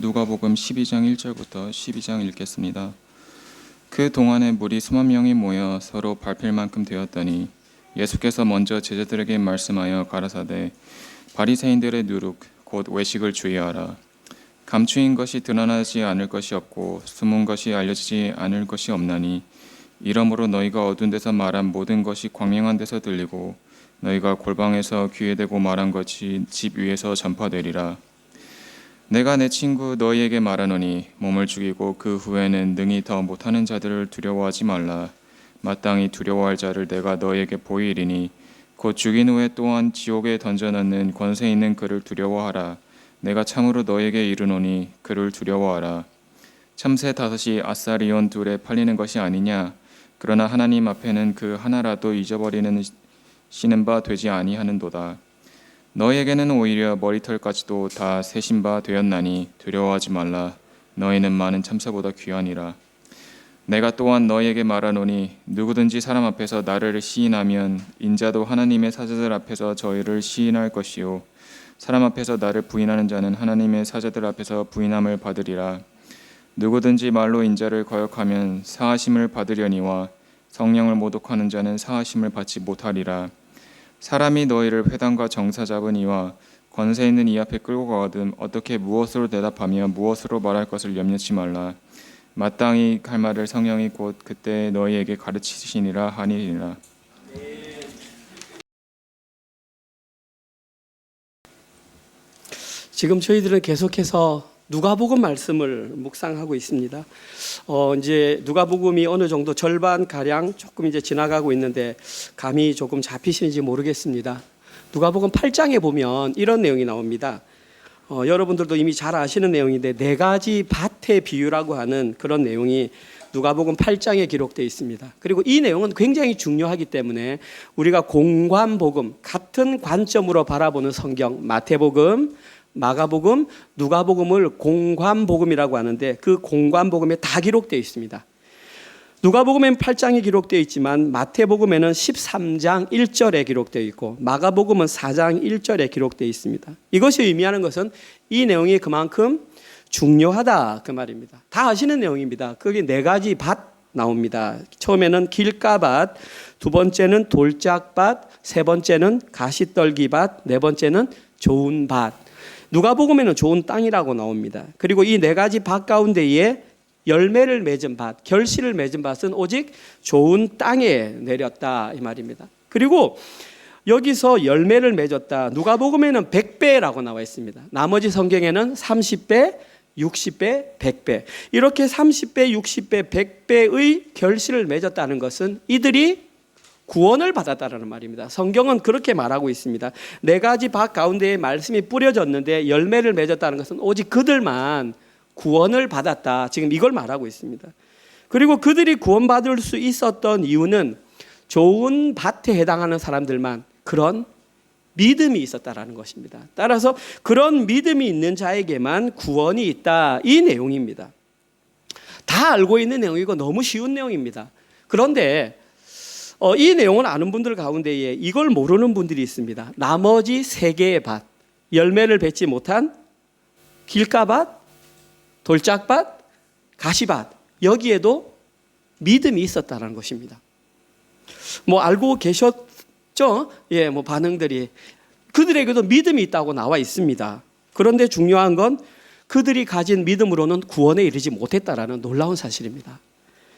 누가복음 12장 1절부터 12장 읽겠습니다. 그 동안에 무리 수만 명이 모여 서로 밟힐 만큼 되었더니 예수께서 먼저 제자들에게 말씀하여 가라사대 바리새인들의 누룩 곧 외식을 주의하라. 감추인 것이 드러나지 않을 것이 없고 숨은 것이 알려지지 않을 것이 없나니 이러므로 너희가 어두운 데서 말한 모든 것이 광명한 데서 들리고 너희가 골방에서 귀에 대고 말한 것이 집 위에서 전파되리라. 내가 내 친구 너희에게 말하노니 몸을 죽이고 그 후에는 능히 더 못하는 자들을 두려워하지 말라. 마땅히 두려워할 자를 내가 너희에게 보이리니 곧 죽인 후에 또한 지옥에 던져넣는 권세 있는 그를 두려워하라. 내가 참으로 너희에게 이르노니 그를 두려워하라. 참새 5이 아사리온 2에 팔리는 것이 아니냐. 그러나 하나님 앞에는 그 하나라도 잊어버리는 시는 바 되지 아니하는도다. 너희에게는 오히려 머리털까지도 다 세신 바 되었나니 두려워하지 말라. 너희는 많은 참새보다 귀하니라. 내가 또한 너희에게 말하노니 누구든지 사람 앞에서 나를 시인하면 인자도 하나님의 사자들 앞에서 저희를 시인할 것이요 사람 앞에서 나를 부인하는 자는 하나님의 사자들 앞에서 부인함을 받으리라. 누구든지 말로 인자를 거역하면 사하심을 받으려니와 성령을 모독하는 자는 사하심을 받지 못하리라. 사람이 너희를 회당과 정사 잡으니와 권세 있는 이 앞에 끌고 가거든 어떻게 무엇으로 대답하며 무엇으로 말할 것을 염려치 말라. 마땅히 할 말을 성령이 곧 그때 너희에게 가르치시니라 하니라. 지금 저희들은 계속해서 누가복음 말씀을 묵상하고 있습니다. 이제 누가복음이 어느 정도 절반 가량 조금 이제 지나가고 있는데 감이 조금 잡히시는지 모르겠습니다. 누가복음 8장에 보면 이런 내용이 나옵니다. 여러분들도 이미 잘 아시는 내용인데 4가지 밭의 비유라고 하는 그런 내용이 누가복음 8장에 기록되어 있습니다. 그리고 이 내용은 굉장히 중요하기 때문에 우리가 공관복음, 같은 관점으로 바라보는 성경, 마태복음, 마가복음, 누가복음을 공관복음이라고 하는데 그 공관복음에 다 기록되어 있습니다. 누가복음엔 8장이 기록되어 있지만 마태복음에는 13장 1절에 기록되어 있고 마가복음은 4장 1절에 기록되어 있습니다. 이것이 의미하는 것은 이 내용이 그만큼 중요하다 그 말입니다. 다 아시는 내용입니다. 거기 4가지 밭 나옵니다. 처음에는 길가밭, 두 번째는 돌짝밭, 세 번째는 가시떨기밭, 네 번째는 좋은 밭. 누가복음에는 좋은 땅이라고 나옵니다. 그리고 이 4가지 밭 가운데에 열매를 맺은 밭, 결실을 맺은 밭은 오직 좋은 땅에 내렸다 이 말입니다. 그리고 여기서 열매를 맺었다. 누가복음에는 100배라고 나와 있습니다. 나머지 성경에는 30배, 60배, 100배. 이렇게 30배, 60배, 100배의 결실을 맺었다는 것은 이들이 구원을 받았다는 말입니다. 성경은 그렇게 말하고 있습니다. 4가지 밭 가운데에 말씀이 뿌려졌는데 열매를 맺었다는 것은 오직 그들만 구원을 받았다. 지금 이걸 말하고 있습니다. 그리고 그들이 구원받을 수 있었던 이유는 좋은 밭에 해당하는 사람들만 그런 믿음이 있었다라는 것입니다. 따라서 그런 믿음이 있는 자에게만 구원이 있다. 이 내용입니다. 다 알고 있는 내용이고 너무 쉬운 내용입니다. 그런데 이 내용을 아는 분들 가운데에 이걸 모르는 분들이 있습니다. 나머지 3개의 밭, 열매를 맺지 못한 길가밭, 돌짝밭, 가시밭, 여기에도 믿음이 있었다는 것입니다. 알고 계셨죠? 반응들이. 그들에게도 믿음이 있다고 나와 있습니다. 그런데 중요한 건 그들이 가진 믿음으로는 구원에 이르지 못했다라는 놀라운 사실입니다.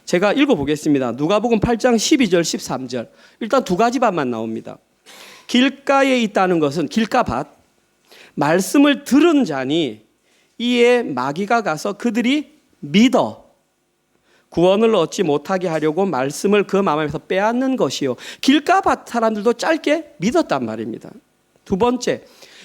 제가 읽어보겠습니다. 누가복음 8장 12절 13절. 일단 2가지 밭만 나옵니다. 길가에 있다는 것은 길가밭, 말씀을 들은 자니 이에 마귀가 가서 그들이 믿어 구원을 얻지 못하게 하려고 말씀을 그 마음에서 빼앗는 것이요. 길가밭 사람들도 짧게 믿었단 말입니다. 2번째,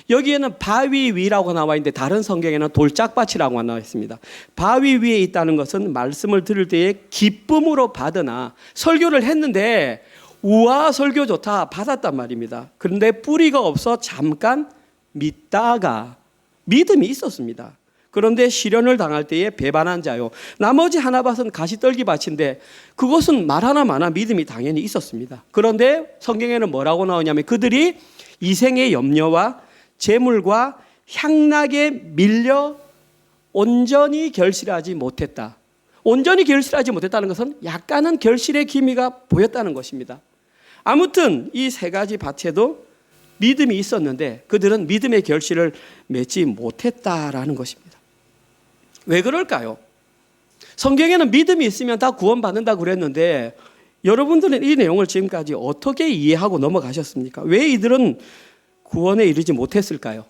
여기에는 바위 위라고 나와 있는데 다른 성경에는 돌짝밭이라고 나와 있습니다. 바위 위에 있다는 것은 말씀을 들을 때에 기쁨으로 받으나 설교를 했는데 우와 설교 좋다 받았단 말입니다. 그런데 뿌리가 없어 잠깐 믿다가 믿음이 있었습니다. 그런데 시련을 당할 때에 배반한 자요. 나머지 하나 밭은 가시떨기 밭인데 그것은 말하나 마나 믿음이 당연히 있었습니다. 그런데 성경에는 뭐라고 나오냐면 그들이 이생의 염려와 재물과 향락에 밀려 온전히 결실하지 못했다. 온전히 결실하지 못했다는 것은 약간은 결실의 기미가 보였다는 것입니다. 아무튼 이 세 가지 밭에도 믿음이 있었는데 그들은 믿음의 결실을 맺지 못했다라는 것입니다. 왜 그럴까요? 성경에는 믿음이 있으면 다 구원받는다고 그랬는데 여러분들은 이 내용을 지금까지 어떻게 이해하고 넘어가셨습니까? 왜 이들은 구원에 이르지 못했을까요?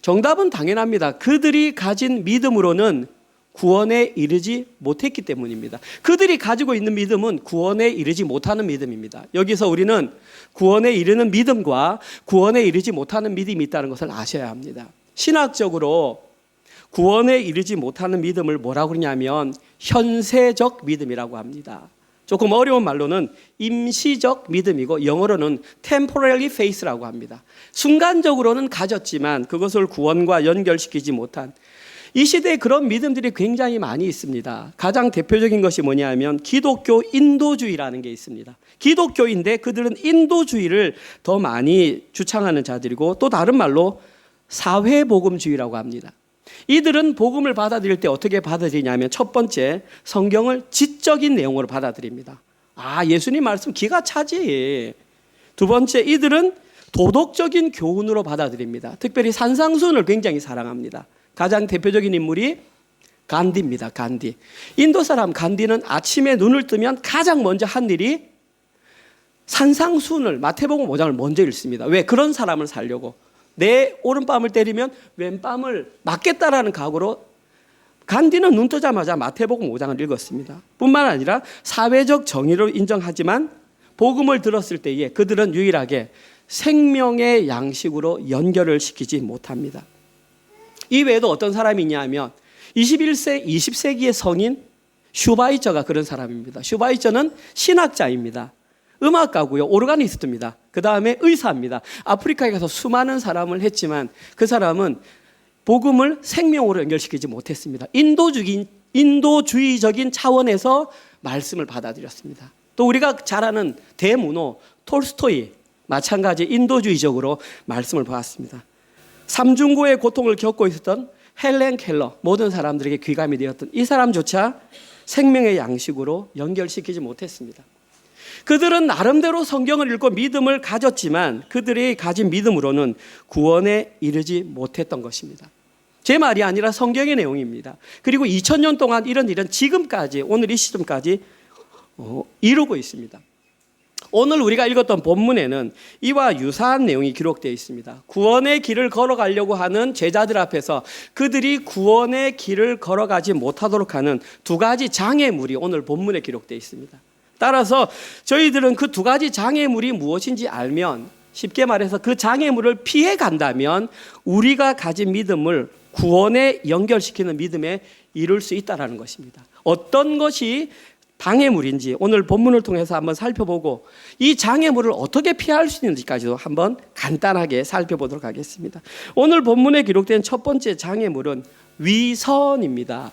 정답은 당연합니다. 그들이 가진 믿음으로는 구원에 이르지 못했기 때문입니다. 그들이 가지고 있는 믿음은 구원에 이르지 못하는 믿음입니다. 여기서 우리는 구원에 이르는 믿음과 구원에 이르지 못하는 믿음이 있다는 것을 아셔야 합니다. 신학적으로 구원에 이르지 못하는 믿음을 뭐라고 그러냐면 현세적 믿음이라고 합니다. 조금 어려운 말로는 임시적 믿음이고 영어로는 temporary faith라고 합니다. 순간적으로는 가졌지만 그것을 구원과 연결시키지 못한 이 시대에 그런 믿음들이 굉장히 많이 있습니다. 가장 대표적인 것이 뭐냐면 기독교 인도주의라는 게 있습니다. 기독교인데 그들은 인도주의를 더 많이 주창하는 자들이고 또 다른 말로 사회복음주의라고 합니다. 이들은 복음을 받아들일 때 어떻게 받아들이냐면 첫 번째, 성경을 지적인 내용으로 받아들입니다. 아, 예수님 말씀 기가 차지. 두 번째, 이들은 도덕적인 교훈으로 받아들입니다. 특별히 산상수훈을 굉장히 사랑합니다. 가장 대표적인 인물이 간디입니다. 간디. 인도 사람 간디는 아침에 눈을 뜨면 가장 먼저 한 일이 산상수훈을 마태복음 5장을 먼저 읽습니다. 왜? 그런 사람을 살려고. 내 오른뺨을 때리면 왼뺨을 맞겠다라는 각오로 간디는 눈 뜨자마자 마태복음 5장을 읽었습니다. 뿐만 아니라 사회적 정의를 인정하지만 복음을 들었을 때에 그들은 유일하게 생명의 양식으로 연결을 시키지 못합니다. 이 외에도 어떤 사람이 있냐면 20세기의 성인 슈바이처가 그런 사람입니다. 슈바이처는 신학자입니다. 음악가고요. 오르가니스트입니다. 그 다음에 의사입니다. 아프리카에 가서 수많은 사람을 했지만 그 사람은 복음을 생명으로 연결시키지 못했습니다. 인도주의적인 차원에서 말씀을 받아들였습니다. 또 우리가 잘 아는 대문호 톨스토이 마찬가지 인도주의적으로 말씀을 보았습니다. 삼중고의 고통을 겪고 있었던 헬렌 켈러, 모든 사람들에게 귀감이 되었던 이 사람조차 생명의 양식으로 연결시키지 못했습니다. 그들은 나름대로 성경을 읽고 믿음을 가졌지만 그들이 가진 믿음으로는 구원에 이르지 못했던 것입니다. 제 말이 아니라 성경의 내용입니다. 그리고 2000년 동안 이런 일은 지금까지, 오늘 이 시점까지 이루고 있습니다. 오늘 우리가 읽었던 본문에는 이와 유사한 내용이 기록되어 있습니다. 구원의 길을 걸어가려고 하는 제자들 앞에서 그들이 구원의 길을 걸어가지 못하도록 하는 두 가지 장애물이 오늘 본문에 기록되어 있습니다. 따라서 저희들은 그 두 가지 장애물이 무엇인지 알면, 쉽게 말해서 그 장애물을 피해 간다면 우리가 가진 믿음을 구원에 연결시키는 믿음에 이룰 수 있다는 것입니다. 어떤 것이 장애물인지 오늘 본문을 통해서 한번 살펴보고 이 장애물을 어떻게 피할 수 있는지까지도 한번 간단하게 살펴보도록 하겠습니다. 오늘 본문에 기록된 첫 번째 장애물은 위선입니다.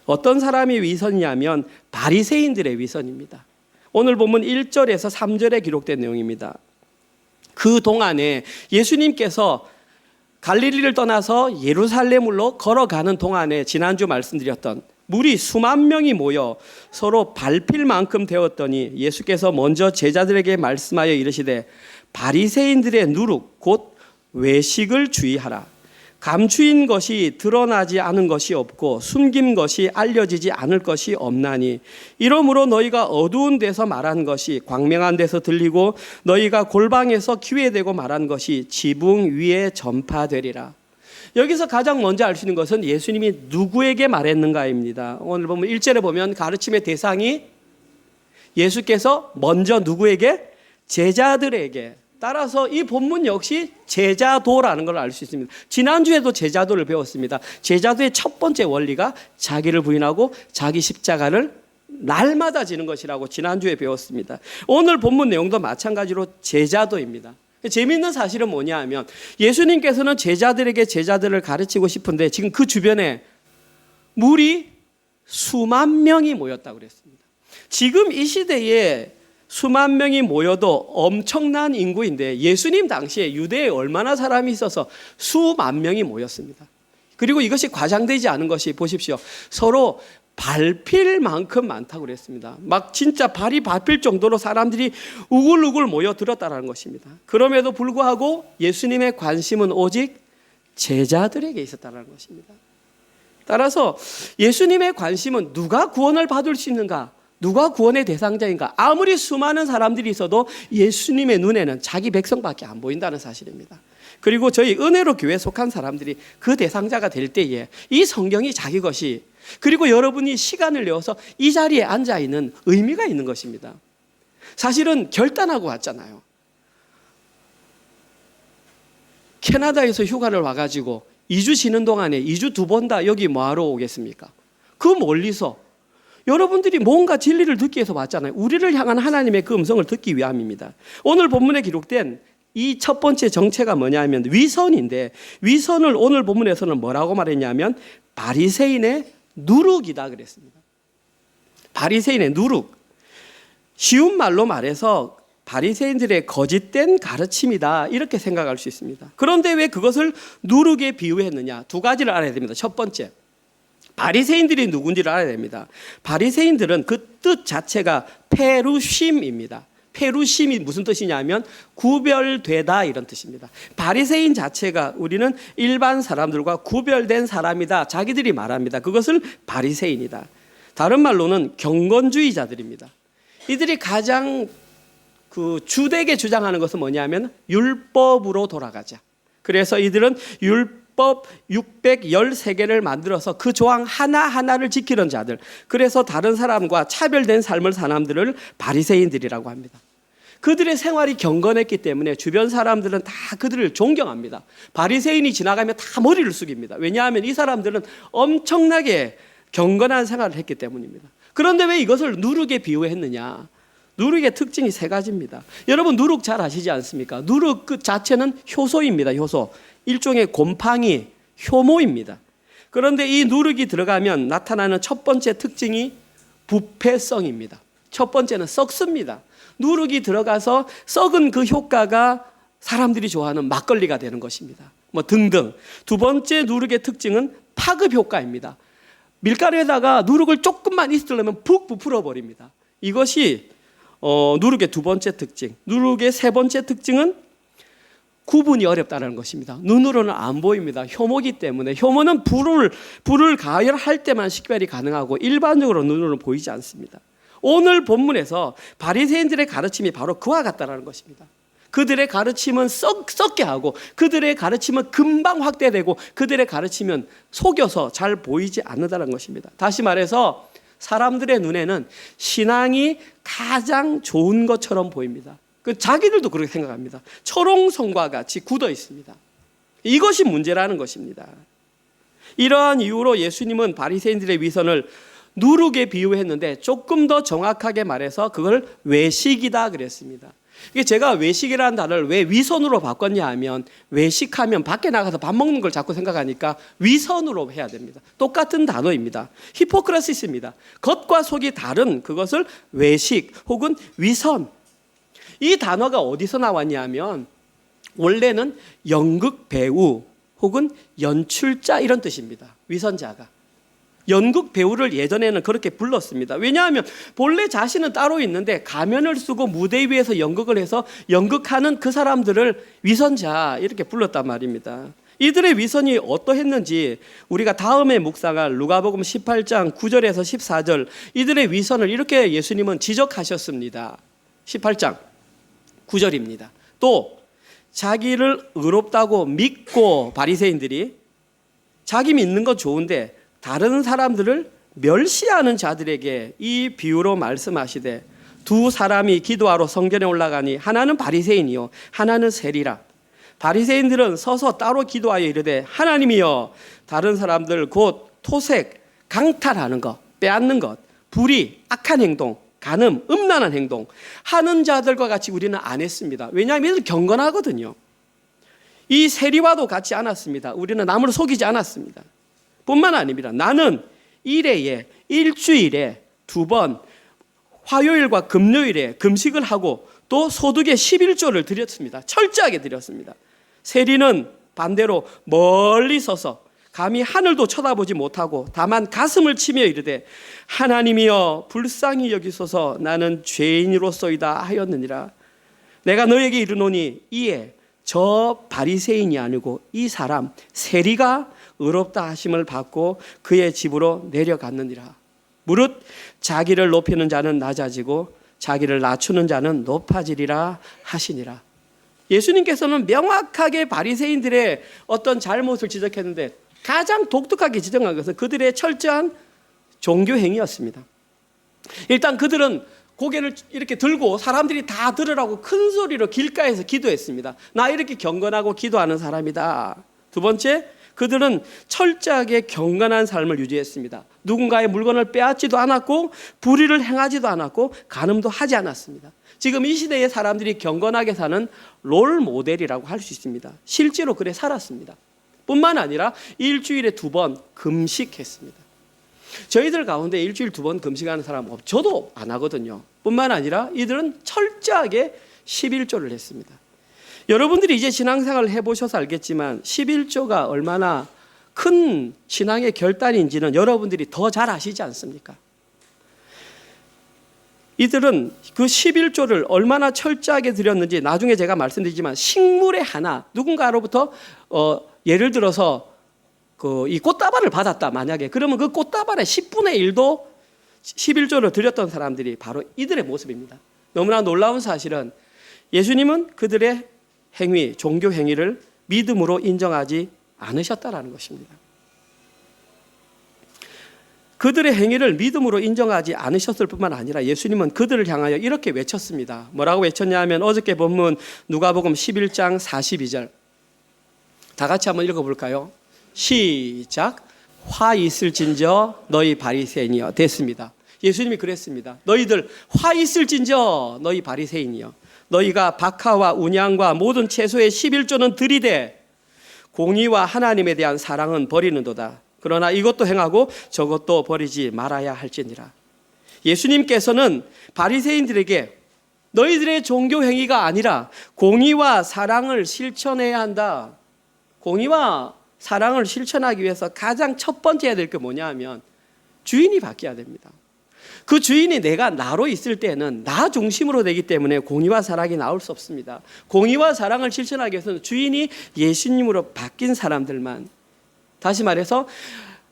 어떤 사람이 위선이냐면 바리새인들의 위선입니다. 오늘 본문 1절에서 3절에 기록된 내용입니다. 그 동안에 예수님께서 갈릴리를 떠나서 예루살렘으로 걸어가는 동안에 지난주 말씀드렸던 물이 수만 명이 모여 서로 밟힐 만큼 되었더니 예수께서 먼저 제자들에게 말씀하여 이르시되 바리새인들의 누룩 곧 외식을 주의하라. 감추인 것이 드러나지 않은 것이 없고 숨긴 것이 알려지지 않을 것이 없나니 이러므로 너희가 어두운 데서 말한 것이 광명한 데서 들리고 너희가 골방에서 귀에 대고 말한 것이 지붕 위에 전파되리라. 여기서 가장 먼저 알 수 있는 것은 예수님이 누구에게 말했는가입니다. 오늘 보면 1절에 보면 가르침의 대상이 예수께서 먼저 누구에게? 제자들에게. 따라서 이 본문 역시 제자도라는 걸 알 수 있습니다. 지난주에도 제자도를 배웠습니다. 제자도의 첫 번째 원리가 자기를 부인하고 자기 십자가를 날마다 지는 것이라고 지난주에 배웠습니다. 오늘 본문 내용도 마찬가지로 제자도입니다. 재미있는 사실은 뭐냐 하면 예수님께서는 제자들에게 제자들을 가르치고 싶은데 지금 그 주변에 무리 수만 명이 모였다고 그랬습니다. 지금 이 시대에 수만 명이 모여도 엄청난 인구인데 예수님 당시에 유대에 얼마나 사람이 있어서 수만 명이 모였습니다. 그리고 이것이 과장되지 않은 것이 보십시오. 서로 밟힐 만큼 많다고 그랬습니다. 막 진짜 발이 밟힐 정도로 사람들이 우글우글 모여들었다는 것입니다. 그럼에도 불구하고 예수님의 관심은 오직 제자들에게 있었다는 것입니다. 따라서 예수님의 관심은 누가 구원을 받을 수 있는가? 누가 구원의 대상자인가? 아무리 수많은 사람들이 있어도 예수님의 눈에는 자기 백성밖에 안 보인다는 사실입니다. 그리고 저희 은혜로 교회에 속한 사람들이 그 대상자가 될 때에 이 성경이 자기 것이, 그리고 여러분이 시간을 내어서 이 자리에 앉아 있는 의미가 있는 것입니다. 사실은 결단하고 왔잖아요. 캐나다에서 휴가를 와가지고 2주 쉬는 동안에 2주 2번 다 여기 뭐하러 오겠습니까? 그 멀리서 여러분들이 뭔가 진리를 듣기 위해서 왔잖아요. 우리를 향한 하나님의 그 음성을 듣기 위함입니다. 오늘 본문에 기록된 이 첫 번째 정체가 뭐냐면 위선인데, 위선을 오늘 본문에서는 뭐라고 말했냐면 바리새인의 누룩이다 그랬습니다. 바리새인의 누룩. 쉬운 말로 말해서 바리새인들의 거짓된 가르침이다, 이렇게 생각할 수 있습니다. 그런데 왜 그것을 누룩에 비유했느냐? 두 가지를 알아야 됩니다. 첫 번째, 바리새인들이 누군지를 알아야 됩니다. 바리새인들은 그 뜻 자체가 페루심입니다. 페루심이 무슨 뜻이냐면 구별되다, 이런 뜻입니다. 바리새인 자체가 우리는 일반 사람들과 구별된 사람이다, 자기들이 말합니다. 그것을 바리새인이다. 다른 말로는 경건주의자들입니다. 이들이 가장 주되게 주장하는 것은 뭐냐면 율법으로 돌아가자. 그래서 이들은 율법 613개를 만들어서 그 조항 하나하나를 지키는 자들, 그래서 다른 사람과 차별된 삶을 사는 사람들을 바리새인들이라고 합니다. 그들의 생활이 경건했기 때문에 주변 사람들은 다 그들을 존경합니다. 바리새인이 지나가면 다 머리를 숙입니다. 왜냐하면 이 사람들은 엄청나게 경건한 생활을 했기 때문입니다. 그런데 왜 이것을 누룩에 비유했느냐? 누룩의 특징이 세 가지입니다. 여러분 누룩 잘 아시지 않습니까? 누룩 그 자체는 효소입니다. 효소. 일종의 곰팡이, 효모입니다. 그런데 이 누룩이 들어가면 나타나는 첫 번째 특징이 부패성입니다. 첫 번째는 썩습니다. 누룩이 들어가서 썩은 그 효과가 사람들이 좋아하는 막걸리가 되는 것입니다. 뭐 등등. 두 번째 누룩의 특징은 파급 효과입니다. 밀가루에다가 누룩을 조금만 있으려면 푹 부풀어 버립니다. 이것이 누룩의 두 번째 특징. 누룩의 세 번째 특징은 구분이 어렵다는 것입니다. 눈으로는 안 보입니다. 효모기 때문에. 효모는 불을 가열할 때만 식별이 가능하고 일반적으로 눈으로는 보이지 않습니다. 오늘 본문에서 바리새인들의 가르침이 바로 그와 같다는 것입니다. 그들의 가르침은 썩게 하고, 그들의 가르침은 금방 확대되고, 그들의 가르침은 속여서 잘 보이지 않는다는 것입니다. 다시 말해서 사람들의 눈에는 신앙이 가장 좋은 것처럼 보입니다. 자기들도 그렇게 생각합니다. 초롱성과 같이 굳어 있습니다. 이것이 문제라는 것입니다. 이러한 이유로 예수님은 바리새인들의 위선을 누룩에 비유했는데 조금 더 정확하게 말해서 그걸 외식이다 그랬습니다. 이게 제가 외식이라는 단어를 왜 위선으로 바꿨냐 하면, 외식하면 밖에 나가서 밥 먹는 걸 자꾸 생각하니까 위선으로 해야 됩니다. 똑같은 단어입니다. 히포크라시스입니다. 겉과 속이 다른 그것을 외식 혹은 위선. 이 단어가 어디서 나왔냐 하면 원래는 연극 배우 혹은 연출자, 이런 뜻입니다. 위선자가. 연극 배우를 예전에는 그렇게 불렀습니다. 왜냐하면 본래 자신은 따로 있는데 가면을 쓰고 무대 위에서 연극을 해서 연극하는 그 사람들을 위선자, 이렇게 불렀단 말입니다. 이들의 위선이 어떠했는지 우리가 다음에 묵상할 누가복음 18장 9절에서 14절, 이들의 위선을 이렇게 예수님은 지적하셨습니다. 18장 9절입니다. 또 자기를 의롭다고 믿고, 바리새인들이 자기 믿는 건 좋은데 다른 사람들을 멸시하는 자들에게 이 비유로 말씀하시되, 두 사람이 기도하러 성전에 올라가니 하나는 바리새인이요 하나는 세리라. 바리새인들은 서서 따로 기도하여 이르되, 하나님이여, 다른 사람들 곧 토색, 강탈하는 것, 빼앗는 것, 불의, 악한 행동, 간음, 음란한 행동 하는 자들과 같이 우리는 안 했습니다. 왜냐하면 이들 경건하거든요. 이 세리와도 같지 않았습니다. 우리는 남을 속이지 않았습니다. 뿐만 아닙니다. 나는 일주일에 2번 화요일과 금요일에 금식을 하고 또 소득의 11조를 드렸습니다. 철저하게 드렸습니다. 세리는 반대로 멀리 서서 감히 하늘도 쳐다보지 못하고 다만 가슴을 치며 이르되 하나님이여 불쌍히 여기소서 나는 죄인으로소이다 하였느니라. 내가 너에게 이르노니 이에 저 바리새인이 아니고 이 사람 세리가 의롭다 하심을 받고 그의 집으로 내려갔느니라. 무릇 자기를 높이는 자는 낮아지고 자기를 낮추는 자는 높아지리라 하시니라. 예수님께서는 명확하게 바리새인들의 어떤 잘못을 지적했는데 가장 독특하게 지적한 것은 그들의 철저한 종교 행위였습니다. 일단 그들은 고개를 이렇게 들고 사람들이 다 들으라고 큰 소리로 길가에서 기도했습니다. 나 이렇게 경건하고 기도하는 사람이다. 두 번째, 그들은 철저하게 경건한 삶을 유지했습니다. 누군가의 물건을 빼앗지도 않았고 불의를 행하지도 않았고 간음도 하지 않았습니다. 지금 이 시대의 사람들이 경건하게 사는 롤 모델이라고 할 수 있습니다. 실제로 그래 살았습니다. 뿐만 아니라 일주일에 2번 금식했습니다. 저희들 가운데 일주일 2번 금식하는 사람 저도 안 하거든요. 뿐만 아니라 이들은 철저하게 11조를 했습니다. 여러분들이 이제 신앙생활을 해보셔서 알겠지만 11조가 얼마나 큰 신앙의 결단인지는 여러분들이 더 잘 아시지 않습니까? 이들은 그 11조를 얼마나 철저하게 드렸는지 나중에 제가 말씀드리지만 식물의 하나, 누군가로부터 예를 들어서 이 꽃다발을 받았다 만약에, 그러면 그 꽃다발의 10분의 1도 11조를 드렸던 사람들이 바로 이들의 모습입니다. 너무나 놀라운 사실은 예수님은 그들의 행위, 종교 행위를 믿음으로 인정하지 않으셨다라는 것입니다. 그들의 행위를 믿음으로 인정하지 않으셨을 뿐만 아니라 예수님은 그들을 향하여 이렇게 외쳤습니다. 뭐라고 외쳤냐 하면 어저께 본문 누가복음 11장 42절 다 같이 한번 읽어볼까요? 시작. 화 있을진저 너희 바리새인이여. 됐습니다. 예수님이 그랬습니다. 너희들 화 있을진저 너희 바리새인이여. 너희가 박하와 운양과 모든 채소의 11조는 들이되 공의와 하나님에 대한 사랑은 버리는도다. 그러나 이것도 행하고 저것도 버리지 말아야 할지니라. 예수님께서는 바리새인들에게 너희들의 종교 행위가 아니라 공의와 사랑을 실천해야 한다. 공의와 사랑을 실천하기 위해서 가장 첫 번째 해야 될 게 뭐냐 하면 주인이 바뀌어야 됩니다. 그 주인이 내가 나로 있을 때는 나 중심으로 되기 때문에 공의와 사랑이 나올 수 없습니다. 공의와 사랑을 실천하기 위해서는 주인이 예수님으로 바뀐 사람들만, 다시 말해서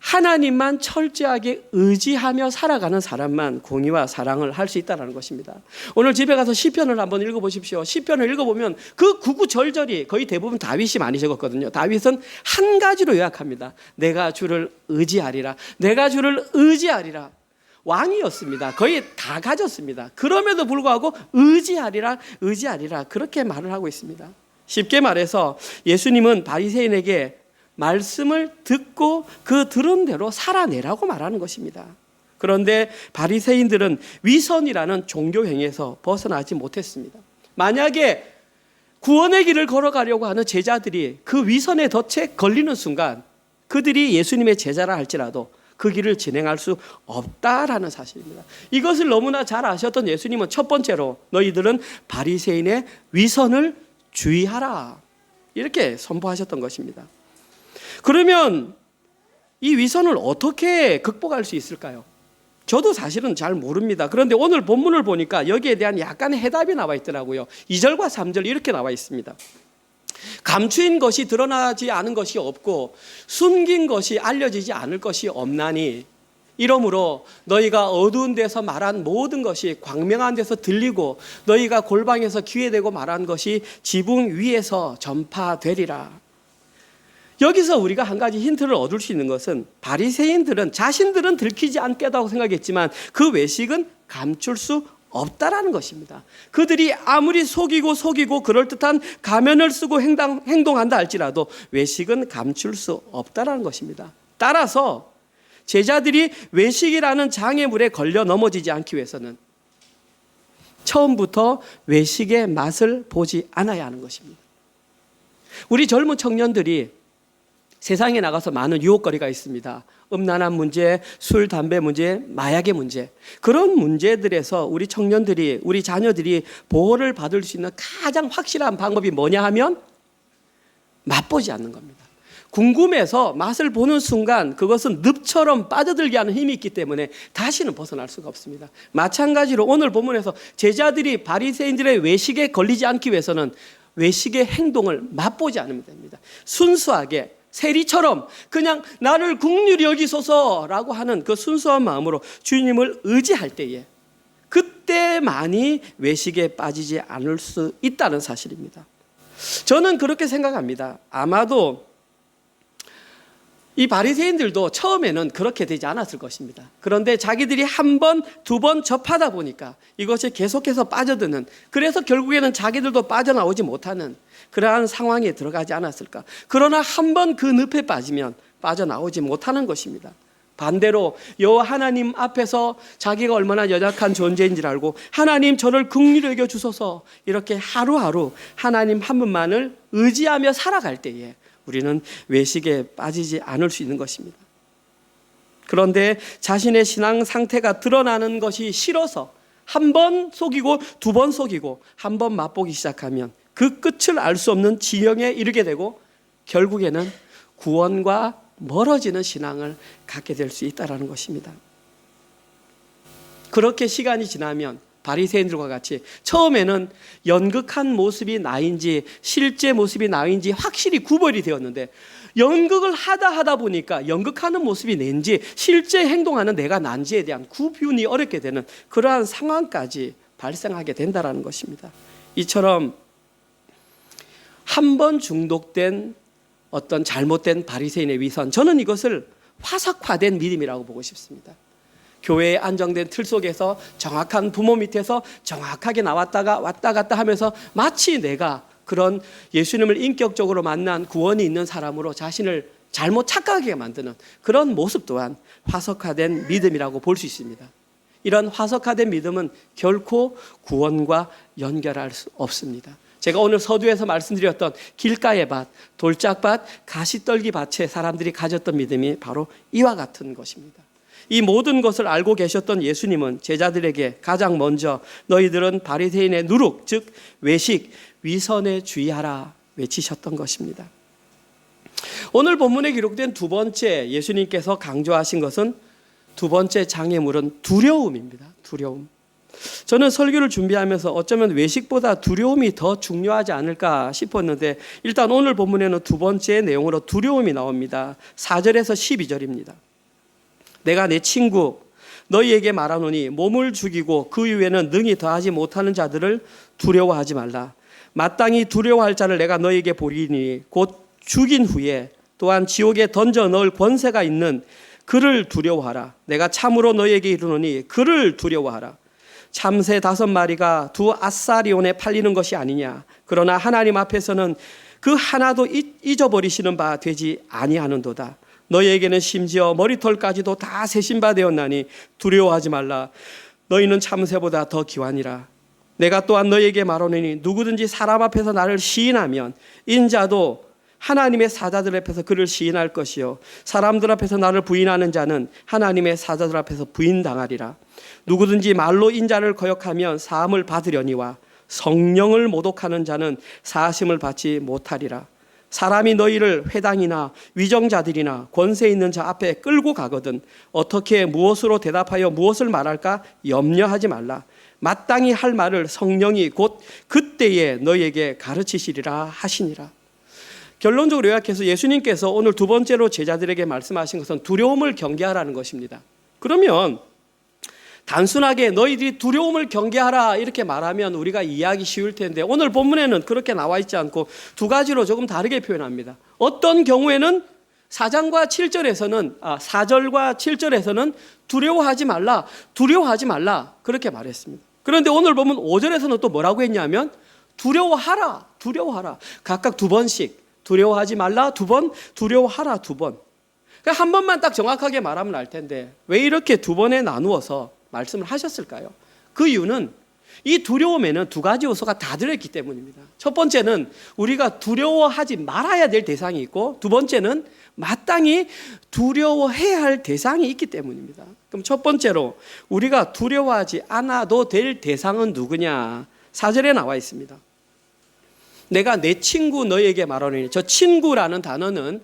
하나님만 철저하게 의지하며 살아가는 사람만 공의와 사랑을 할 수 있다는 것입니다. 오늘 집에 가서 시편을 한번 읽어보십시오. 시편을 읽어보면 그 구구절절이 거의 대부분 다윗이 많이 적었거든요. 다윗은 한 가지로 요약합니다. 내가 주를 의지하리라. 내가 주를 의지하리라. 왕이었습니다. 거의 다 가졌습니다. 그럼에도 불구하고 의지하리라, 의지하리라 그렇게 말을 하고 있습니다. 쉽게 말해서 예수님은 바리새인에게 말씀을 듣고 그 들은 대로 살아내라고 말하는 것입니다. 그런데 바리새인들은 위선이라는 종교 행위에서 벗어나지 못했습니다. 만약에 구원의 길을 걸어가려고 하는 제자들이 그 위선의 덫에 걸리는 순간 그들이 예수님의 제자라 할지라도 그 길을 진행할 수 없다라는 사실입니다. 이것을 너무나 잘 아셨던 예수님은 첫 번째로 너희들은 바리새인의 위선을 주의하라 이렇게 선포하셨던 것입니다. 그러면 이 위선을 어떻게 극복할 수 있을까요? 저도 사실은 잘 모릅니다. 그런데 오늘 본문을 보니까 여기에 대한 약간의 해답이 나와 있더라고요. 2절과 3절 이렇게 나와 있습니다. 감추인 것이 드러나지 않은 것이 없고 숨긴 것이 알려지지 않을 것이 없나니 이러므로 너희가 어두운 데서 말한 모든 것이 광명한 데서 들리고 너희가 골방에서 귀에 대고 말한 것이 지붕 위에서 전파되리라. 여기서 우리가 한 가지 힌트를 얻을 수 있는 것은 바리새인들은 자신들은 들키지 않겠다고 생각했지만 그 외식은 감출 수 없다라는 것입니다. 그들이 아무리 속이고 그럴듯한 가면을 쓰고 행동한다 할지라도 외식은 감출 수 없다라는 것입니다. 따라서 제자들이 외식이라는 장애물에 걸려 넘어지지 않기 위해서는 처음부터 외식의 맛을 보지 않아야 하는 것입니다. 우리 젊은 청년들이 세상에 나가서 많은 유혹거리가 있습니다. 음란한 문제, 술, 담배 문제, 마약의 문제. 그런 문제들에서 우리 청년들이, 우리 자녀들이 보호를 받을 수 있는 가장 확실한 방법이 뭐냐 하면 맛보지 않는 겁니다. 궁금해서 맛을 보는 순간 그것은 늪처럼 빠져들게 하는 힘이 있기 때문에 다시는 벗어날 수가 없습니다. 마찬가지로 오늘 본문에서 제자들이 바리새인들의 외식에 걸리지 않기 위해서는 외식의 행동을 맛보지 않으면 됩니다. 순수하게 세리처럼 그냥 나를 긍휼히 여기소서라고 하는 그 순수한 마음으로 주님을 의지할 때에 그때만이 외식에 빠지지 않을 수 있다는 사실입니다. 저는 그렇게 생각합니다. 아마도 이 바리새인들도 처음에는 그렇게 되지 않았을 것입니다. 그런데 자기들이 한 번, 두 번 접하다 보니까 이것이 계속해서 빠져드는, 그래서 결국에는 자기들도 빠져나오지 못하는 그러한 상황에 들어가지 않았을까. 그러나 한 번 그 늪에 빠지면 빠져나오지 못하는 것입니다. 반대로 여호와 하나님 앞에서 자기가 얼마나 연약한 존재인지를 알고 하나님 저를 긍휼히 여겨 주소서, 이렇게 하루하루 하나님 한 분만을 의지하며 살아갈 때에 우리는 외식에 빠지지 않을 수 있는 것입니다. 그런데 자신의 신앙 상태가 드러나는 것이 싫어서 한 번 속이고 두 번 속이고 한 번 맛보기 시작하면 그 끝을 알 수 없는 지경에 이르게 되고 결국에는 구원과 멀어지는 신앙을 갖게 될 수 있다는 것입니다. 그렇게 시간이 지나면 바리새인들과 같이 처음에는 연극한 모습이 나인지 실제 모습이 나인지 확실히 구별이 되었는데, 연극을 하다 보니까 연극하는 모습이 낸지 실제 행동하는 내가 난지에 대한 구분이 어렵게 되는 그러한 상황까지 발생하게 된다는 것입니다. 이처럼 한 번 중독된 어떤 잘못된 바리새인의 위선, 저는 이것을 화석화된 믿음이라고 보고 싶습니다. 교회에 안정된 틀 속에서 정확한 부모 밑에서 정확하게 나왔다가 왔다 갔다 하면서 마치 내가 그런 예수님을 인격적으로 만난 구원이 있는 사람으로 자신을 잘못 착각하게 만드는 그런 모습 또한 화석화된 믿음이라고 볼 수 있습니다. 이런 화석화된 믿음은 결코 구원과 연결할 수 없습니다. 제가 오늘 서두에서 말씀드렸던 길가의 밭, 돌짝밭, 가시떨기 밭에 사람들이 가졌던 믿음이 바로 이와 같은 것입니다. 이 모든 것을 알고 계셨던 예수님은 제자들에게 가장 먼저 너희들은 바리새인의 누룩, 즉 외식, 위선에 주의하라 외치셨던 것입니다. 오늘 본문에 기록된 두 번째 예수님께서 강조하신 것은, 두 번째 장애물은 두려움입니다. 두려움. 저는 설교를 준비하면서 어쩌면 외식보다 두려움이 더 중요하지 않을까 싶었는데, 일단 오늘 본문에는 두 번째 내용으로 두려움이 나옵니다. 4절에서 12절입니다. 내가 내 친구 너희에게 말하노니 몸을 죽이고 그 이후에는 능히 더하지 못하는 자들을 두려워하지 말라. 마땅히 두려워할 자를 내가 너희에게 보리니 곧 죽인 후에 또한 지옥에 던져 넣을 권세가 있는 그를 두려워하라. 내가 참으로 너희에게 이르노니 그를 두려워하라. 참새 5마리가 두 아사리온에 팔리는 것이 아니냐. 그러나 하나님 앞에서는 그 하나도 잊어버리시는 바 되지 아니하는도다. 너희에게는 심지어 머리털까지도 다 세신 바 되었나니 두려워하지 말라. 너희는 참새보다 더 기환이라. 내가 또한 너희에게 말하노니 누구든지 사람 앞에서 나를 시인하면 인자도 하나님의 사자들 앞에서 그를 시인할 것이요 사람들 앞에서 나를 부인하는 자는 하나님의 사자들 앞에서 부인당하리라. 누구든지 말로 인자를 거역하면 사함을 받으려니와 성령을 모독하는 자는 사하심을 받지 못하리라. 사람이 너희를 회당이나 위정자들이나 권세 있는 자 앞에 끌고 가거든 어떻게 무엇으로 대답하여 무엇을 말할까 염려하지 말라. 마땅히 할 말을 성령이 곧 그때에 너희에게 가르치시리라 하시니라. 결론적으로 요약해서 예수님께서 오늘 두 번째로 제자들에게 말씀하신 것은 두려움을 경계하라는 것입니다. 그러면 단순하게 너희들이 두려움을 경계하라 이렇게 말하면 우리가 이해하기 쉬울 텐데, 오늘 본문에는 그렇게 나와 있지 않고 두 가지로 조금 다르게 표현합니다. 어떤 경우에는 4절과 7절에서는 두려워하지 말라 그렇게 말했습니다. 그런데 오늘 보면 5절에서는 또 뭐라고 했냐면 두려워하라. 각각 두 번씩 두려워하지 말라 두 번, 두려워하라 두 번. 그러니까 한 번만 딱 정확하게 말하면 알 텐데 왜 이렇게 두 번에 나누어서 말씀을 하셨을까요? 그 이유는 이 두려움에는 두 가지 요소가 다 들어있기 때문입니다. 첫 번째는 우리가 두려워하지 말아야 될 대상이 있고, 두 번째는 마땅히 두려워해야 할 대상이 있기 때문입니다. 그럼 첫 번째로 우리가 두려워하지 않아도 될 대상은 누구냐? 4절에 나와 있습니다. 내가 내 친구 너희에게 말하노니, 저 친구라는 단어는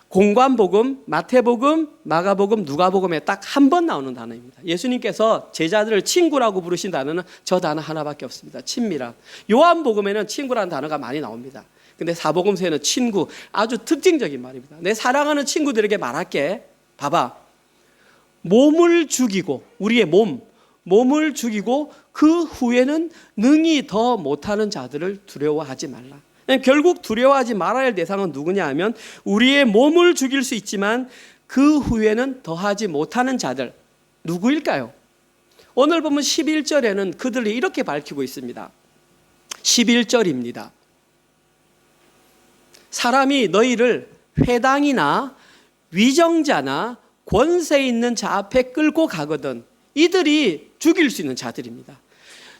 공관복음, 마태복음, 마가복음, 누가복음에 딱 한 번 나오는 단어입니다. 예수님께서 제자들을 친구라고 부르신 단어는 저 단어 하나밖에 없습니다. 친밀함. 요한복음에는 친구라는 단어가 많이 나옵니다. 근데 사복음서에는 친구, 아주 특징적인 말입니다. 내 사랑하는 친구들에게 말할게. 봐봐. 몸을 죽이고, 우리의 몸을 죽이고 그 후에는 능히 더 못하는 자들을 두려워하지 말라. 결국 두려워하지 말아야 할 대상은 누구냐 하면 우리의 몸을 죽일 수 있지만 그 후에는 더하지 못하는 자들, 누구일까요? 오늘 보면 11절에는 그들이 이렇게 밝히고 있습니다. 11절입니다. 사람이 너희를 회당이나 위정자나 권세 있는 자 앞에 끌고 가거든 이들이 죽일 수 있는 자들입니다.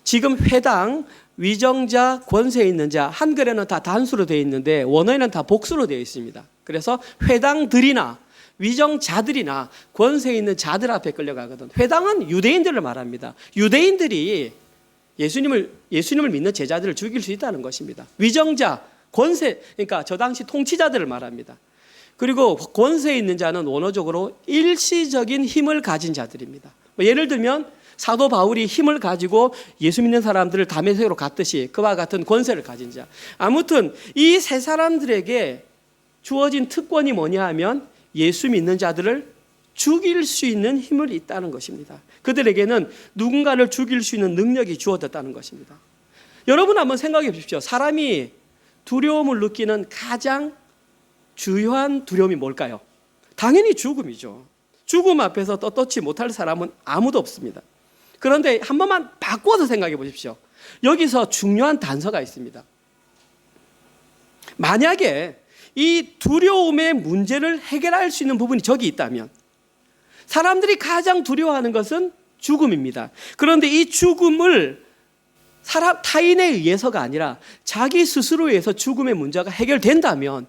지금 회당, 위정자, 권세 있는 자, 한글에는 다 단수로 되어 있는데 원어에는 다 복수로 되어 있습니다. 그래서 회당들이나 위정자들이나 권세 있는 자들 앞에 끌려가거든. 회당은 유대인들을 말합니다. 유대인들이 예수님을 믿는 제자들을 죽일 수 있다는 것입니다. 위정자, 권세, 그러니까 저 당시 통치자들을 말합니다. 그리고 권세 있는 자는 원어적으로 일시적인 힘을 가진 자들입니다. 예를 들면 사도 바울이 힘을 가지고 예수 믿는 사람들을 다메섹으로 갔듯이 그와 같은 권세를 가진 자. 아무튼 이 세 사람들에게 주어진 특권이 뭐냐 하면 예수 믿는 자들을 죽일 수 있는 힘을 있다는 것입니다. 그들에게는 누군가를 죽일 수 있는 능력이 주어졌다는 것입니다. 여러분 한번 생각해 보십시오. 사람이 두려움을 느끼는 가장 주요한 두려움이 뭘까요? 당연히 죽음이죠. 죽음 앞에서 떳떳지 못할 사람은 아무도 없습니다. 그런데 한 번만 바꿔서 생각해 보십시오. 여기서 중요한 단서가 있습니다. 만약에 이 두려움의 문제를 해결할 수 있는 부분이 저기 있다면 사람들이 가장 두려워하는 것은 죽음입니다. 그런데 이 죽음을 타인에 의해서가 아니라 자기 스스로에 의해서 죽음의 문제가 해결된다면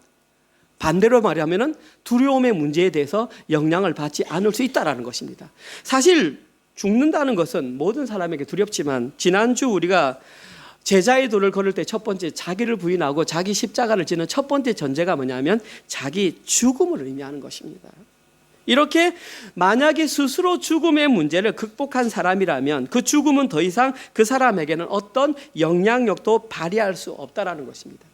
반대로 말하면 두려움의 문제에 대해서 영향을 받지 않을 수 있다는 것입니다. 사실 죽는다는 것은 모든 사람에게 두렵지만 지난주 우리가 제자의 도를 걸을 때 첫 번째 자기를 부인하고 자기 십자가를 지는 첫 번째 전제가 뭐냐면 자기 죽음을 의미하는 것입니다. 이렇게 만약에 스스로 죽음의 문제를 극복한 사람이라면 그 죽음은 더 이상 그 사람에게는 어떤 영향력도 발휘할 수 없다는 것입니다.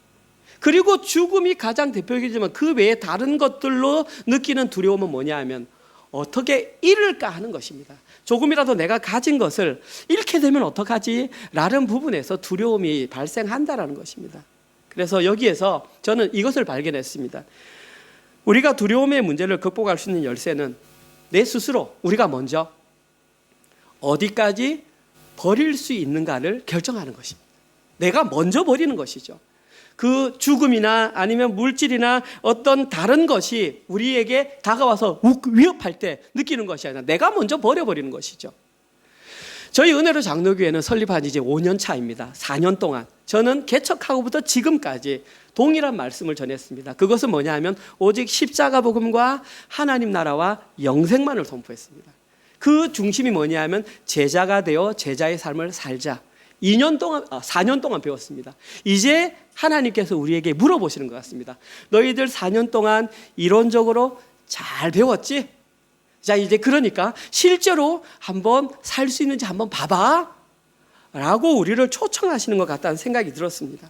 그리고 죽음이 가장 대표적이지만 그 외에 다른 것들로 느끼는 두려움은 뭐냐 하면 어떻게 잃을까 하는 것입니다. 조금이라도 내가 가진 것을 잃게 되면 어떡하지? 라는 부분에서 두려움이 발생한다는 것입니다. 그래서 여기에서 저는 이것을 발견했습니다. 우리가 두려움의 문제를 극복할 수 있는 열쇠는 내 스스로 우리가 먼저 어디까지 버릴 수 있는가를 결정하는 것입니다. 내가 먼저 버리는 것이죠. 그 죽음이나 아니면 물질이나 어떤 다른 것이 우리에게 다가와서 위협할 때 느끼는 것이 아니라 내가 먼저 버려버리는 것이죠. 저희 은혜로 장로교회는 설립한 이제 5년 차입니다. 4년 동안 저는 개척하고부터 지금까지 동일한 말씀을 전했습니다. 그것은 뭐냐 하면 오직 십자가 복음과 하나님 나라와 영생만을 선포했습니다. 그 중심이 뭐냐 하면 제자가 되어 제자의 삶을 살자. 4년 동안 배웠습니다. 이제 하나님께서 우리에게 물어보시는 것 같습니다. 너희들 4년 동안 이론적으로 잘 배웠지? 자, 이제 그러니까 실제로 한번 살 수 있는지 한번 봐봐 라고 우리를 초청하시는 것 같다는 생각이 들었습니다.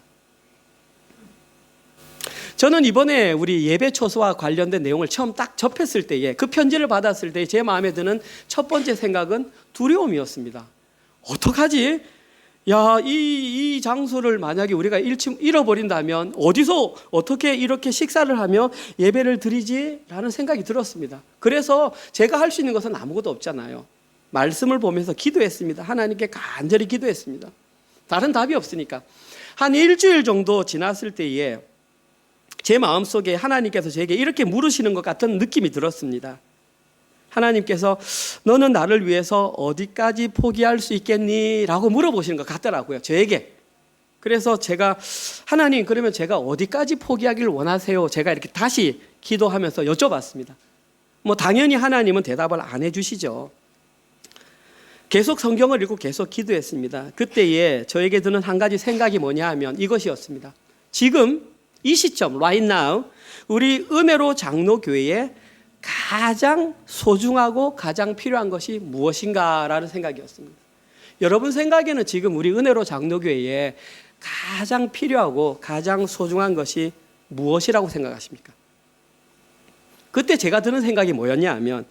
저는 이번에 우리 예배 초소와 관련된 내용을 처음 딱 접했을 때에 그 편지를 받았을 때 제 마음에 드는 첫 번째 생각은 두려움이었습니다. 어떡하지? 야, 이 장소를 만약에 우리가 잃어버린다면 어디서 어떻게 이렇게 식사를 하며 예배를 드리지? 라는 생각이 들었습니다. 그래서 제가 할 수 있는 것은 아무것도 없잖아요. 말씀을 보면서 기도했습니다. 하나님께 간절히 기도했습니다. 다른 답이 없으니까. 한 일주일 정도 지났을 때에 제 마음속에 하나님께서 제게 이렇게 물으시는 것 같은 느낌이 들었습니다. 하나님께서 너는 나를 위해서 어디까지 포기할 수 있겠니? 라고 물어보시는 것 같더라고요. 저에게. 그래서 제가 하나님 그러면 제가 어디까지 포기하기를 원하세요? 제가 이렇게 다시 기도하면서 여쭤봤습니다. 뭐 당연히 하나님은 대답을 안 해주시죠. 계속 성경을 읽고 계속 기도했습니다. 그때에 저에게 드는 한 가지 생각이 뭐냐 하면 이것이었습니다. 지금 이 시점, right now, 우리 은혜로 장로교회에 가장 소중하고 가장 필요한 것이 무엇인가라는 생각이었습니다. 여러분 생각에는 지금 우리 은혜로 장로교회에 가장 필요하고 가장 소중한 것이 무엇이라고 생각하십니까? 그때 제가 드는 생각이 뭐였냐 하면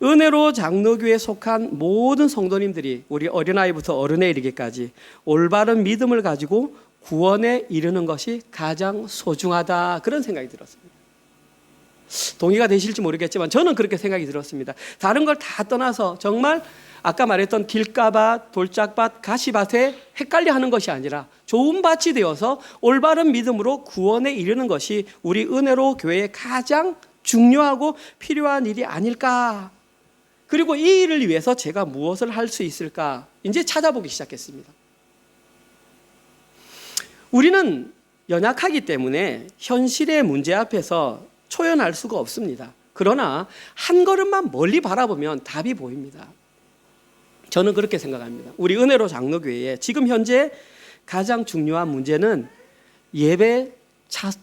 은혜로 장로교회에 속한 모든 성도님들이 우리 어린아이부터 어른에 이르기까지 올바른 믿음을 가지고 구원에 이르는 것이 가장 소중하다, 그런 생각이 들었습니다. 동의가 되실지 모르겠지만 저는 그렇게 생각이 들었습니다. 다른 걸 다 떠나서 정말 아까 말했던 길가밭, 돌짝밭, 가시밭에 헷갈려하는 것이 아니라 좋은 밭이 되어서 올바른 믿음으로 구원에 이르는 것이 우리 은혜로 교회에 가장 중요하고 필요한 일이 아닐까. 그리고 이 일을 위해서 제가 무엇을 할 수 있을까 이제 찾아보기 시작했습니다. 우리는 연약하기 때문에 현실의 문제 앞에서 초연할 수가 없습니다. 그러나 한 걸음만 멀리 바라보면 답이 보입니다. 저는 그렇게 생각합니다. 우리 은혜로 장로교회에 지금 현재 가장 중요한 문제는 예배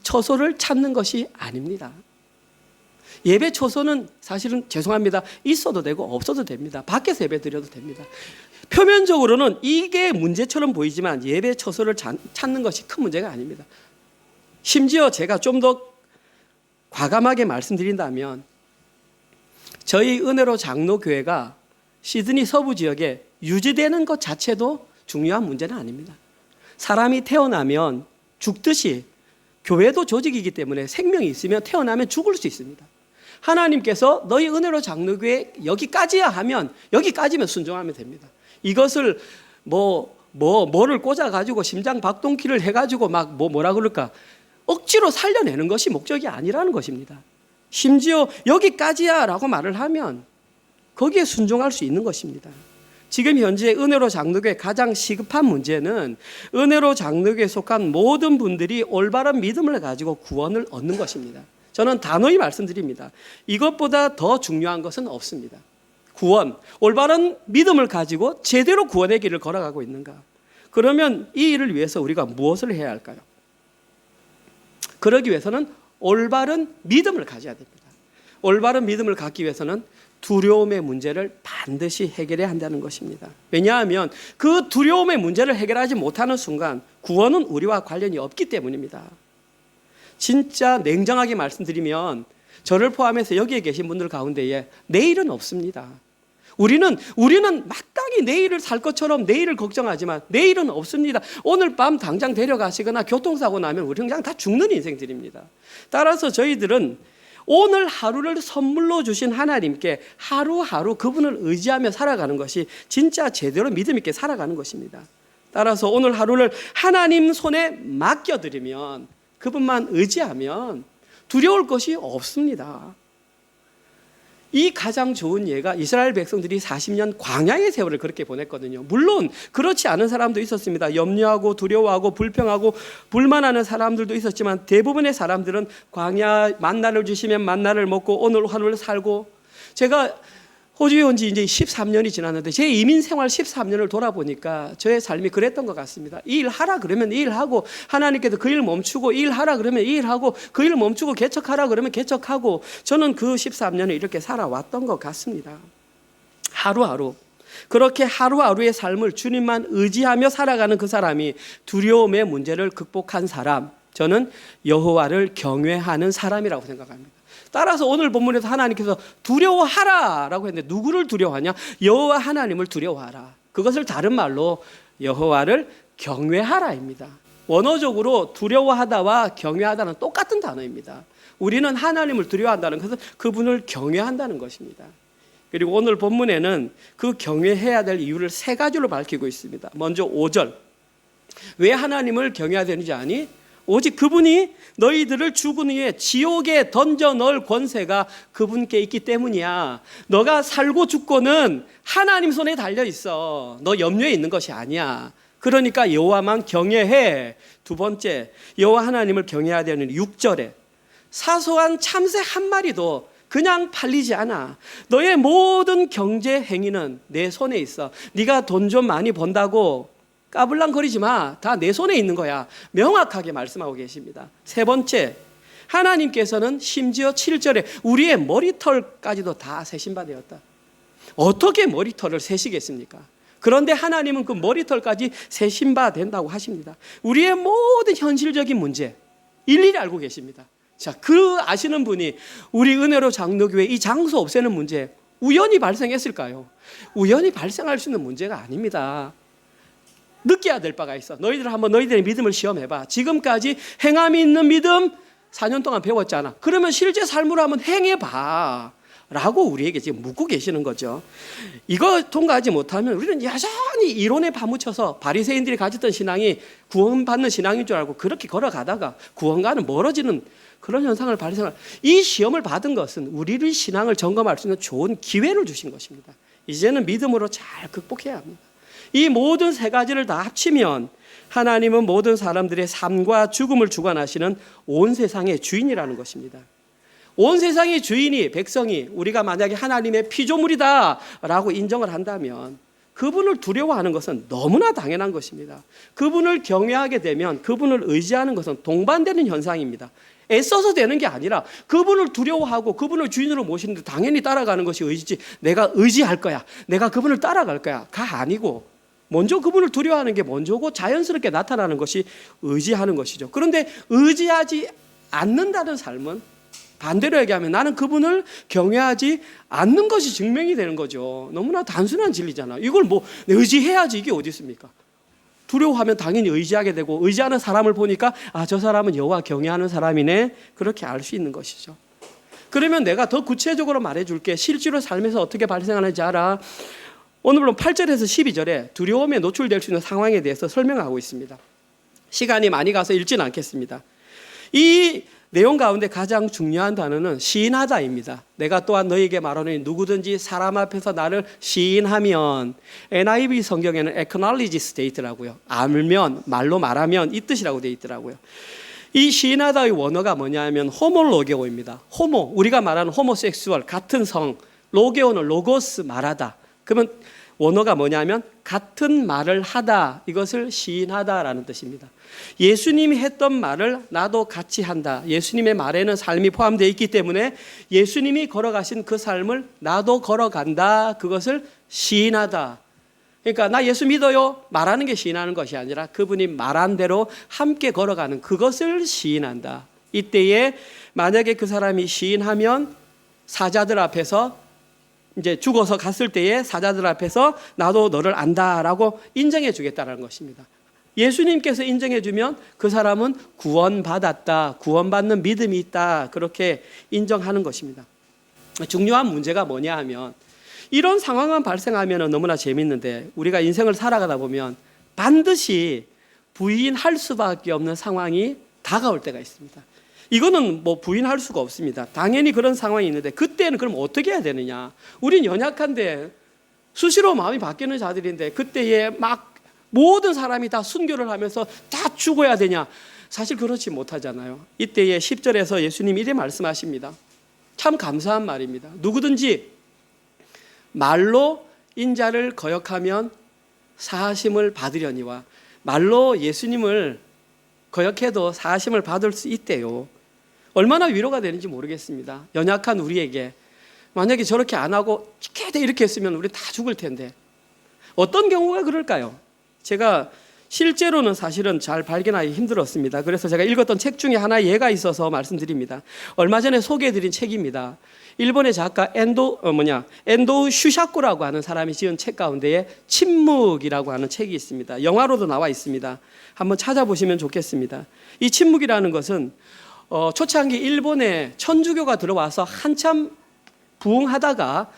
처소를 찾는 것이 아닙니다. 예배 처소는 사실은 죄송합니다. 있어도 되고 없어도 됩니다. 밖에서 예배 드려도 됩니다. 표면적으로는 이게 문제처럼 보이지만 예배 처소를 찾는 것이 큰 문제가 아닙니다. 심지어 제가 좀 더 과감하게 말씀드린다면 저희 은혜로 장로교회가 시드니 서부 지역에 유지되는 것 자체도 중요한 문제는 아닙니다. 사람이 태어나면 죽듯이 교회도 조직이기 때문에 생명이 있으면 태어나면 죽을 수 있습니다. 하나님께서 너희 은혜로 장로교회 여기까지야 하면 여기까지면 순종하면 됩니다. 이것을 뭐를 꽂아가지고 심장 박동키를 해가지고 막 뭐라 그럴까 억지로 살려내는 것이 목적이 아니라는 것입니다. 심지어 여기까지야 라고 말을 하면 거기에 순종할 수 있는 것입니다. 지금 현재 은혜로 장로교회 가장 시급한 문제는 은혜로 장로교회에 속한 모든 분들이 올바른 믿음을 가지고 구원을 얻는 것입니다. 저는 단호히 말씀드립니다. 이것보다 더 중요한 것은 없습니다. 구원, 올바른 믿음을 가지고 제대로 구원의 길을 걸어가고 있는가? 그러면 이 일을 위해서 우리가 무엇을 해야 할까요? 그러기 위해서는 올바른 믿음을 가져야 됩니다. 올바른 믿음을 갖기 위해서는 두려움의 문제를 반드시 해결해야 한다는 것입니다. 왜냐하면 그 두려움의 문제를 해결하지 못하는 순간 구원은 우리와 관련이 없기 때문입니다. 진짜 냉정하게 말씀드리면 저를 포함해서 여기에 계신 분들 가운데에 내일은 없습니다. 우리는 마땅히 내일을 살 것처럼 내일을 걱정하지만 내일은 없습니다. 오늘 밤 당장 데려가시거나 교통사고 나면 우리는 그냥 다 죽는 인생들입니다. 따라서 저희들은 오늘 하루를 선물로 주신 하나님께 하루하루 그분을 의지하며 살아가는 것이 진짜 제대로 믿음 있게 살아가는 것입니다. 따라서 오늘 하루를 하나님 손에 맡겨드리면 그분만 의지하면 두려울 것이 없습니다. 이 가장 좋은 예가 이스라엘 백성들이 40년 광야의 세월을 그렇게 보냈거든요. 물론 그렇지 않은 사람도 있었습니다. 염려하고 두려워하고 불평하고 불만하는 사람들도 있었지만 대부분의 사람들은 광야 만나를 주시면 만나를 먹고 오늘 하루를 살고, 제가 호주에 온 지 이제 13년이 지났는데 제 이민 생활 13년을 돌아보니까 저의 삶이 그랬던 것 같습니다. 이 일 하라 그러면 이 일 하고, 하나님께서 그 일 멈추고 이 일 하라 그러면 이 일 하고, 그 일 멈추고 개척하라 그러면 개척하고, 저는 그 13년을 이렇게 살아왔던 것 같습니다. 하루하루 그렇게 하루하루의 삶을 주님만 의지하며 살아가는 그 사람이 두려움의 문제를 극복한 사람, 저는 여호와를 경외하는 사람이라고 생각합니다. 따라서 오늘 본문에서 하나님께서 두려워하라라고 했는데 누구를 두려워하냐? 여호와 하나님을 두려워하라. 그것을 다른 말로 여호와를 경외하라입니다. 원어적으로 두려워하다와 경외하다는 똑같은 단어입니다. 우리는 하나님을 두려워한다는 것은 그분을 경외한다는 것입니다. 그리고 오늘 본문에는 그 경외해야 될 이유를 세 가지로 밝히고 있습니다. 먼저 5절. 왜 하나님을 경외해야 되는지 아니? 오직 그분이 너희들을 죽은 후에 지옥에 던져 넣을 권세가 그분께 있기 때문이야. 너가 살고 죽고는 하나님 손에 달려 있어. 너 염려에 있는 것이 아니야. 그러니까 여호와만 경외해. 두 번째, 여호와 하나님을 경외해야 되는 6절에 사소한 참새 한 마리도 그냥 팔리지 않아. 너의 모든 경제 행위는 내 손에 있어. 네가 돈 좀 많이 번다고 까불랑거리지 마. 다 내 손에 있는 거야. 명확하게 말씀하고 계십니다. 세 번째, 하나님께서는 심지어 7절에 우리의 머리털까지도 다 세신 바 되었다. 어떻게 머리털을 세시겠습니까? 그런데 하나님은 그 머리털까지 세신 바 된다고 하십니다. 우리의 모든 현실적인 문제 일일이 알고 계십니다. 자, 그 아시는 분이 우리 은혜로 장로교회 이 장소 없애는 문제 우연히 발생했을까요? 우연히 발생할 수 있는 문제가 아닙니다. 느껴야 될 바가 있어. 너희들 한번 너희들의 믿음을 시험해봐. 지금까지 행함이 있는 믿음 4년 동안 배웠잖아. 그러면 실제 삶으로 한번 행해봐 라고 우리에게 지금 묻고 계시는 거죠. 이거 통과하지 못하면 우리는 여전히 이론에 파묻혀서 바리새인들이 가졌던 신앙이 구원받는 신앙인 줄 알고 그렇게 걸어가다가 구원과는 멀어지는 그런 현상을 발생할. 이 시험을 받은 것은 우리의 신앙을 점검할 수 있는 좋은 기회를 주신 것입니다. 이제는 믿음으로 잘 극복해야 합니다. 이 모든 세 가지를 다 합치면 하나님은 모든 사람들의 삶과 죽음을 주관하시는 온 세상의 주인이라는 것입니다. 온 세상의 주인이 백성이 우리가 만약에 하나님의 피조물이다라고 인정을 한다면 그분을 두려워하는 것은 너무나 당연한 것입니다. 그분을 경외하게 되면 그분을 의지하는 것은 동반되는 현상입니다. 애써서 되는 게 아니라 그분을 두려워하고 그분을 주인으로 모시는데 당연히 따라가는 것이 의지지. 내가 의지할 거야. 내가 그분을 따라갈 거야가 아니고 먼저 그분을 두려워하는 게 먼저고 자연스럽게 나타나는 것이 의지하는 것이죠. 그런데 의지하지 않는다는 삶은 반대로 얘기하면 나는 그분을 경외하지 않는 것이 증명이 되는 거죠. 너무나 단순한 진리잖아. 이걸 뭐 의지해야지 이게 어디 있습니까? 두려워하면 당연히 의지하게 되고 의지하는 사람을 보니까 아, 저 사람은 여호와 경외하는 사람이네. 그렇게 알 수 있는 것이죠. 그러면 내가 더 구체적으로 말해줄게. 실제로 삶에서 어떻게 발생하는지 알아. 오늘 물론 8절에서 12절에 두려움에 노출될 수 있는 상황에 대해서 설명하고 있습니다. 시간이 많이 가서 읽지는 않겠습니다. 이 내용 가운데 가장 중요한 단어는 시인하다입니다. 내가 또한 너에게 말하노니 누구든지 사람 앞에서 나를 시인하면 NIV 성경에는 acknowledge state라고요. 알면, 말로 말하면 이 뜻이라고 되어 있더라고요. 이 시인하다의 원어가 뭐냐면 호모로게오입니다. 호모, 우리가 말하는 호모섹수얼, 같은 성, 로게오는 로고스, 말하다. 그러면 원어가 뭐냐면 같은 말을 하다, 이것을 시인하다라는 뜻입니다. 예수님이 했던 말을 나도 같이 한다. 예수님의 말에는 삶이 포함되어 있기 때문에 예수님이 걸어가신 그 삶을 나도 걸어간다. 그것을 시인하다. 그러니까 나 예수 믿어요 말하는 게 시인하는 것이 아니라 그분이 말한 대로 함께 걸어가는 그것을 시인한다. 이때에 만약에 그 사람이 시인하면 사자들 앞에서 이제 죽어서 갔을 때에 사자들 앞에서 나도 너를 안다라고 인정해 주겠다는 것입니다. 예수님께서 인정해 주면 그 사람은 구원받았다, 구원받는 믿음이 있다, 그렇게 인정하는 것입니다. 중요한 문제가 뭐냐 하면 이런 상황만 발생하면 너무나 재밌는데 우리가 인생을 살아가다 보면 반드시 부인할 수밖에 없는 상황이 다가올 때가 있습니다. 이거는 뭐 부인할 수가 없습니다. 당연히 그런 상황이 있는데 그때는 그럼 어떻게 해야 되느냐? 우린 연약한데 수시로 마음이 바뀌는 자들인데 그때에 막 모든 사람이 다 순교를 하면서 다 죽어야 되냐? 사실 그렇지 못하잖아요. 이때에 10절에서 예수님이 이래 말씀하십니다. 참 감사한 말입니다. 누구든지 말로 인자를 거역하면 사하심을 받으려니와 말로 예수님을 거역해도 사하심을 받을 수 있대요. 얼마나 위로가 되는지 모르겠습니다. 연약한 우리에게 만약에 저렇게 안 하고 이렇게 했으면 우리 다 죽을 텐데 어떤 경우가 그럴까요? 제가 실제로는 사실은 잘 발견하기 힘들었습니다. 그래서 제가 읽었던 책 중에 하나 예가 있어서 말씀드립니다. 얼마 전에 소개해드린 책입니다. 일본의 작가 엔도 슈샤코라고 하는 사람이 지은 책 가운데에 침묵이라고 하는 책이 있습니다. 영화로도 나와 있습니다. 한번 찾아보시면 좋겠습니다. 이 침묵이라는 것은 초창기 일본에 천주교가 들어와서 한참 부흥하다가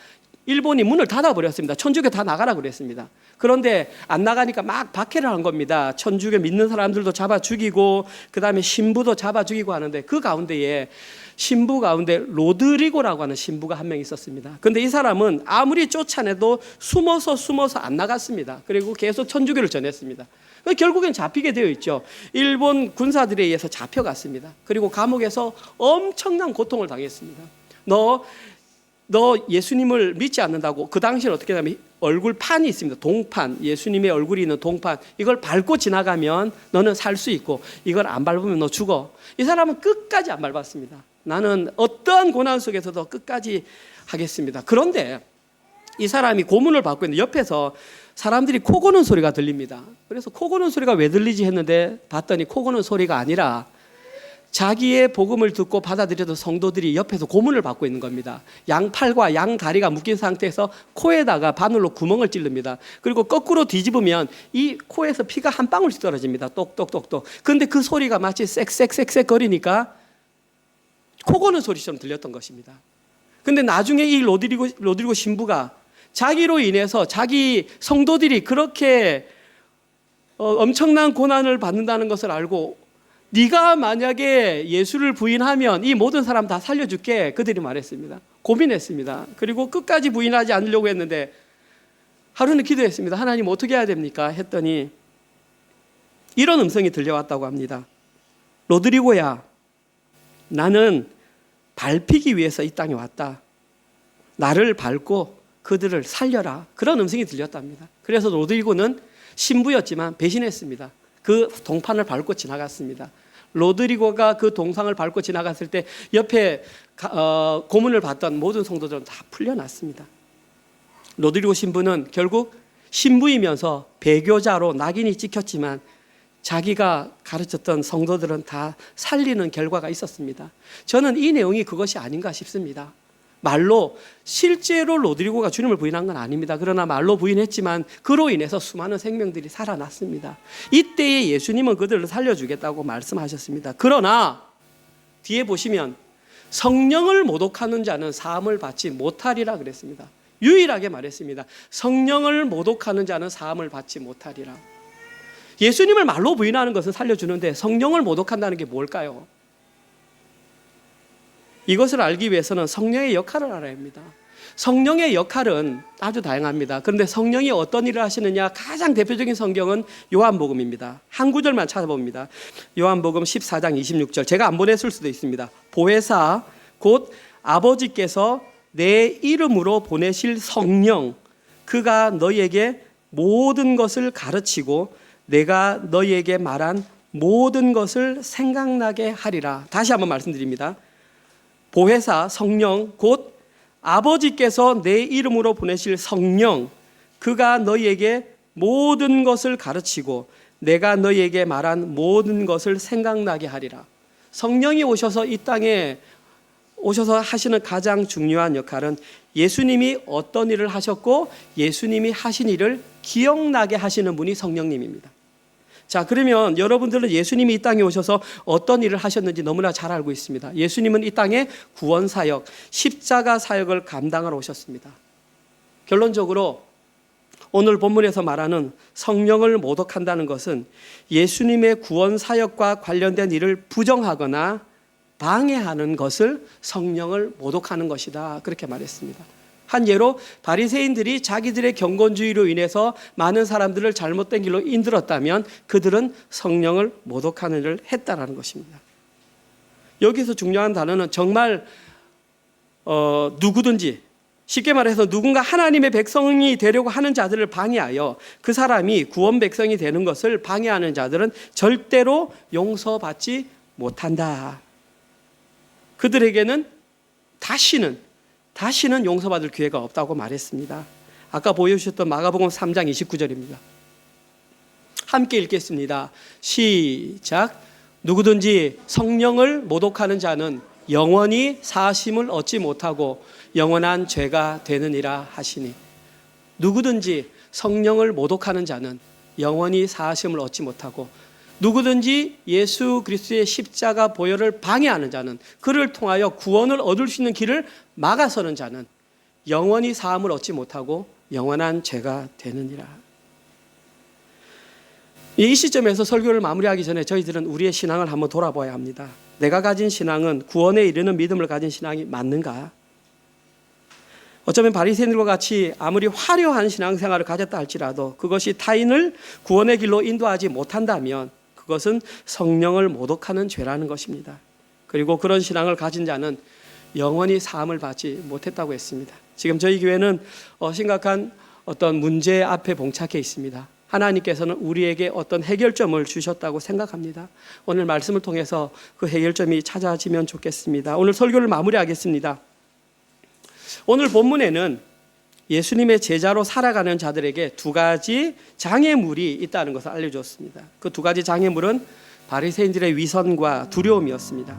일본이 문을 닫아버렸습니다. 천주교 다 나가라 그랬습니다. 그런데 안 나가니까 막 박해를 한 겁니다. 천주교 믿는 사람들도 잡아 죽이고 그다음에 신부도 잡아 죽이고 하는데 그 가운데에 신부 가운데 로드리고라고 하는 신부가 한 명 있었습니다. 그런데 이 사람은 아무리 쫓아내도 숨어서 안 나갔습니다. 그리고 계속 천주교를 전했습니다. 결국엔 잡히게 되어 있죠. 일본 군사들에 의해서 잡혀갔습니다. 그리고 감옥에서 엄청난 고통을 당했습니다. 너 너 예수님을 믿지 않는다고. 그 당시에 어떻게 하냐면 얼굴판이 있습니다. 동판, 예수님의 얼굴이 있는 동판, 이걸 밟고 지나가면 너는 살 수 있고 이걸 안 밟으면 너 죽어. 이 사람은 끝까지 안 밟았습니다. 나는 어떠한 고난 속에서도 끝까지 하겠습니다. 그런데 이 사람이 고문을 받고 있는데 옆에서 사람들이 코 고는 소리가 들립니다. 그래서 코 고는 소리가 왜 들리지 했는데 봤더니 코 고는 소리가 아니라 자기의 복음을 듣고 받아들여던 성도들이 옆에서 고문을 받고 있는 겁니다. 양팔과 양다리가 묶인 상태에서 코에다가 바늘로 구멍을 찌릅니다. 그리고 거꾸로 뒤집으면 이 코에서 피가 한 방울씩 떨어집니다. 똑똑똑똑. 그런데 그 소리가 마치 쌕쌕쌕쌕 거리니까 코 고는 소리처럼 들렸던 것입니다. 그런데 나중에 이 로드리고 신부가 자기로 인해서 자기 성도들이 그렇게 엄청난 고난을 받는다는 것을 알고 네가 만약에 예수를 부인하면 이 모든 사람 다 살려줄게, 그들이 말했습니다. 고민했습니다. 그리고 끝까지 부인하지 않으려고 했는데 하루는 기도했습니다. 하나님 어떻게 해야 됩니까? 했더니 이런 음성이 들려왔다고 합니다. 로드리고야, 나는 밟히기 위해서 이 땅에 왔다. 나를 밟고 그들을 살려라. 그런 음성이 들렸답니다. 그래서 로드리고는 신부였지만 배신했습니다. 그 동판을 밟고 지나갔습니다. 로드리고가 그 동상을 밟고 지나갔을 때 옆에 고문을 받던 모든 성도들은 다 풀려났습니다. 로드리고 신부는 결국 신부이면서 배교자로 낙인이 찍혔지만 자기가 가르쳤던 성도들은 다 살리는 결과가 있었습니다. 저는 이 내용이 그것이 아닌가 싶습니다. 말로 실제로 로드리고가 주님을 부인한 건 아닙니다. 그러나 말로 부인했지만 그로 인해서 수많은 생명들이 살아났습니다. 이때에 예수님은 그들을 살려주겠다고 말씀하셨습니다. 그러나 뒤에 보시면 성령을 모독하는 자는 사함을 받지 못하리라 그랬습니다. 유일하게 말했습니다. 성령을 모독하는 자는 사함을 받지 못하리라. 예수님을 말로 부인하는 것은 살려주는데 성령을 모독한다는 게 뭘까요? 이것을 알기 위해서는 성령의 역할을 알아야 합니다. 성령의 역할은 아주 다양합니다. 그런데 성령이 어떤 일을 하시느냐, 가장 대표적인 성경은 요한복음입니다. 한 구절만 찾아봅니다. 요한복음 14장 26절. 제가 안 보냈을 수도 있습니다. 보혜사 곧 아버지께서 내 이름으로 보내실 성령, 그가 너희에게 모든 것을 가르치고 내가 너희에게 말한 모든 것을 생각나게 하리라. 다시 한번 말씀드립니다. 보혜사 성령 곧 아버지께서 내 이름으로 보내실 성령, 그가 너희에게 모든 것을 가르치고 내가 너희에게 말한 모든 것을 생각나게 하리라. 성령이 오셔서 이 땅에 오셔서 하시는 가장 중요한 역할은 예수님이 어떤 일을 하셨고 예수님이 하신 일을 기억나게 하시는 분이 성령님입니다. 자, 그러면 여러분들은 예수님이 이 땅에 오셔서 어떤 일을 하셨는지 너무나 잘 알고 있습니다. 예수님은 이 땅에 구원 사역, 십자가 사역을 감당하러 오셨습니다. 결론적으로 오늘 본문에서 말하는 성령을 모독한다는 것은 예수님의 구원 사역과 관련된 일을 부정하거나 방해하는 것을 성령을 모독하는 것이다. 그렇게 말했습니다. 한 예로 바리새인들이 자기들의 경건주의로 인해서 많은 사람들을 잘못된 길로 인들었다면 그들은 성령을 모독하는 일을 했다라는 것입니다. 여기서 중요한 단어는 정말 누구든지, 쉽게 말해서 누군가 하나님의 백성이 되려고 하는 자들을 방해하여 그 사람이 구원 백성이 되는 것을 방해하는 자들은 절대로 용서받지 못한다. 그들에게는 다시는 용서받을 기회가 없다고 말했습니다. 아까 보여주셨던 마가복음 3장 29절입니다. 함께 읽겠습니다. 시작. 누구든지 성령을 모독하는 자는 영원히 사하심을 얻지 못하고 영원한 죄가 되느니라 하시니. 누구든지 성령을 모독하는 자는 영원히 사하심을 얻지 못하고 누구든지 예수 그리스도의 십자가 보혈을 방해하는 자는, 그를 통하여 구원을 얻을 수 있는 길을 막아서는 자는 영원히 사함을 얻지 못하고 영원한 죄가 되느니라. 이 시점에서 설교를 마무리하기 전에 저희들은 우리의 신앙을 한번 돌아봐야 합니다. 내가 가진 신앙은 구원에 이르는 믿음을 가진 신앙이 맞는가? 어쩌면 바리새인들과 같이 아무리 화려한 신앙생활을 가졌다 할지라도 그것이 타인을 구원의 길로 인도하지 못한다면 그것은 성령을 모독하는 죄라는 것입니다. 그리고 그런 신앙을 가진 자는 영원히 사함을 받지 못했다고 했습니다. 지금 저희 교회는 심각한 어떤 문제 앞에 봉착해 있습니다. 하나님께서는 우리에게 어떤 해결점을 주셨다고 생각합니다. 오늘 말씀을 통해서 그 해결점이 찾아지면 좋겠습니다. 오늘 설교를 마무리하겠습니다. 오늘 본문에는 예수님의 제자로 살아가는 자들에게 두 가지 장애물이 있다는 것을 알려줬습니다. 그 두 가지 장애물은 바리새인들의 위선과 두려움이었습니다.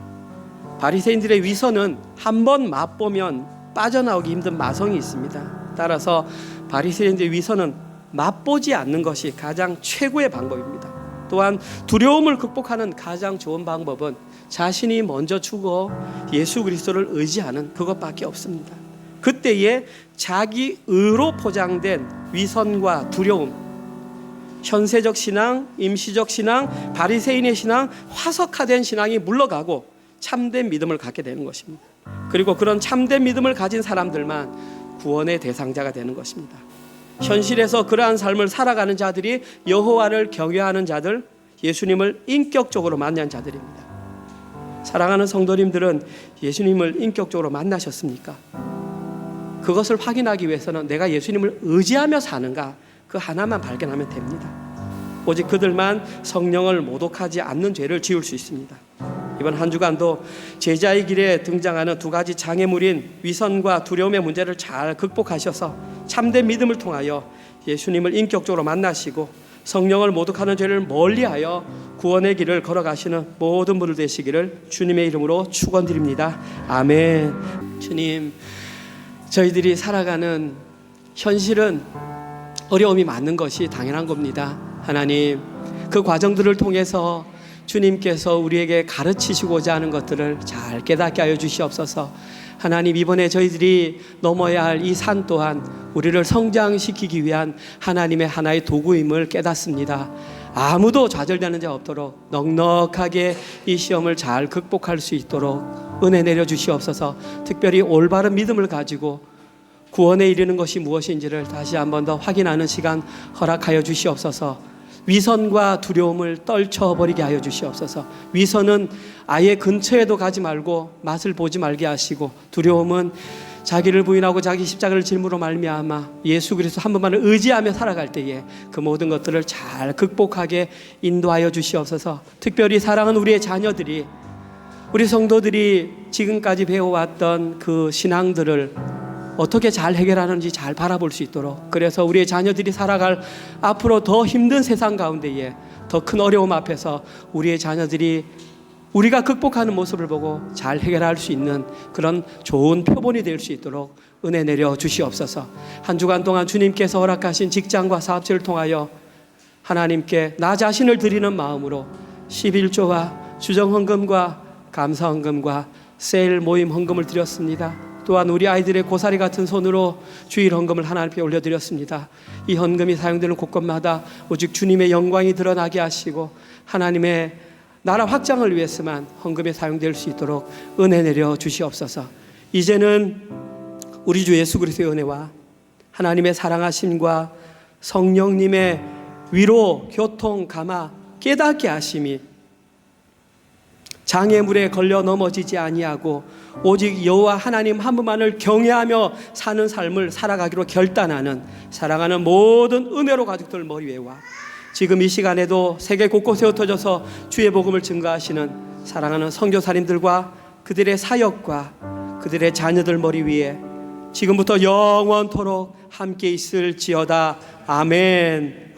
바리새인들의 위선은 한번 맛보면 빠져나오기 힘든 마성이 있습니다. 따라서 바리새인들의 위선은 맛보지 않는 것이 가장 최고의 방법입니다. 또한 두려움을 극복하는 가장 좋은 방법은 자신이 먼저 죽어 예수 그리스도를 의지하는 그것밖에 없습니다. 그때에 자기 의로 포장된 위선과 두려움, 현세적 신앙, 임시적 신앙, 바리새인의 신앙, 화석화된 신앙이 물러가고 참된 믿음을 갖게 되는 것입니다. 그리고 그런 참된 믿음을 가진 사람들만 구원의 대상자가 되는 것입니다. 현실에서 그러한 삶을 살아가는 자들이 여호와를 경외하는 자들, 예수님을 인격적으로 만난 자들입니다. 사랑하는 성도님들은 예수님을 인격적으로 만나셨습니까? 그것을 확인하기 위해서는 내가 예수님을 의지하며 사는가, 그 하나만 발견하면 됩니다. 오직 그들만 성령을 모독하지 않는 죄를 지을 수 있습니다. 이번 한 주간도 제자의 길에 등장하는 두 가지 장애물인 위선과 두려움의 문제를 잘 극복하셔서 참된 믿음을 통하여 예수님을 인격적으로 만나시고 성령을 모독하는 죄를 멀리하여 구원의 길을 걸어가시는 모든 분들 되시기를 주님의 이름으로 축원드립니다. 아멘. 주님, 저희들이 살아가는 현실은 어려움이 많은 것이 당연한 겁니다. 하나님, 그 과정들을 통해서 주님께서 우리에게 가르치시고자 하는 것들을 잘 깨닫게 하여 주시옵소서. 하나님, 이번에 저희들이 넘어야 할 이 산 또한 우리를 성장시키기 위한 하나님의 하나의 도구임을 깨닫습니다. 아무도 좌절되는 자 없도록 넉넉하게 이 시험을 잘 극복할 수 있도록 은혜 내려 주시옵소서. 특별히 올바른 믿음을 가지고 구원에 이르는 것이 무엇인지를 다시 한 번 더 확인하는 시간 허락하여 주시옵소서. 위선과 두려움을 떨쳐버리게 하여 주시옵소서. 위선은 아예 근처에도 가지 말고 맛을 보지 말게 하시고, 두려움은 자기를 부인하고 자기 십자가를 짊으로 말미암아 예수 그리스도 한 분만을 의지하며 살아갈 때에 그 모든 것들을 잘 극복하게 인도하여 주시옵소서. 특별히 사랑하는 우리의 자녀들이, 우리 성도들이 지금까지 배워왔던 그 신앙들을 어떻게 잘 해결하는지 잘 바라볼 수 있도록, 그래서 우리의 자녀들이 살아갈 앞으로 더 힘든 세상 가운데에 더 큰 어려움 앞에서 우리의 자녀들이 우리가 극복하는 모습을 보고 잘 해결할 수 있는 그런 좋은 표본이 될 수 있도록 은혜 내려 주시옵소서. 한 주간 동안 주님께서 허락하신 직장과 사업체를 통하여 하나님께 나 자신을 드리는 마음으로 11조와 주정헌금과 감사헌금과 세일 모임 헌금을 드렸습니다. 또한 우리 아이들의 고사리 같은 손으로 주일 헌금을 하나님께 올려드렸습니다. 이 헌금이 사용되는 곳곳마다 오직 주님의 영광이 드러나게 하시고 하나님의 나라 확장을 위해서만 헌금이 사용될 수 있도록 은혜 내려 주시옵소서. 이제는 우리 주 예수 그리스도의 은혜와 하나님의 사랑하심과 성령님의 위로, 교통, 감화, 깨닫게 하심이 장애물에 걸려 넘어지지 아니하고 오직 여호와 하나님 한 분만을 경외하며 사는 삶을 살아가기로 결단하는 사랑하는 모든 은혜로 가족들 머리 위에와 지금 이 시간에도 세계 곳곳에 흩어져서 주의 복음을 증거하시는 사랑하는 선교사님들과 그들의 사역과 그들의 자녀들 머리 위에 지금부터 영원토록 함께 있을지어다. 아멘.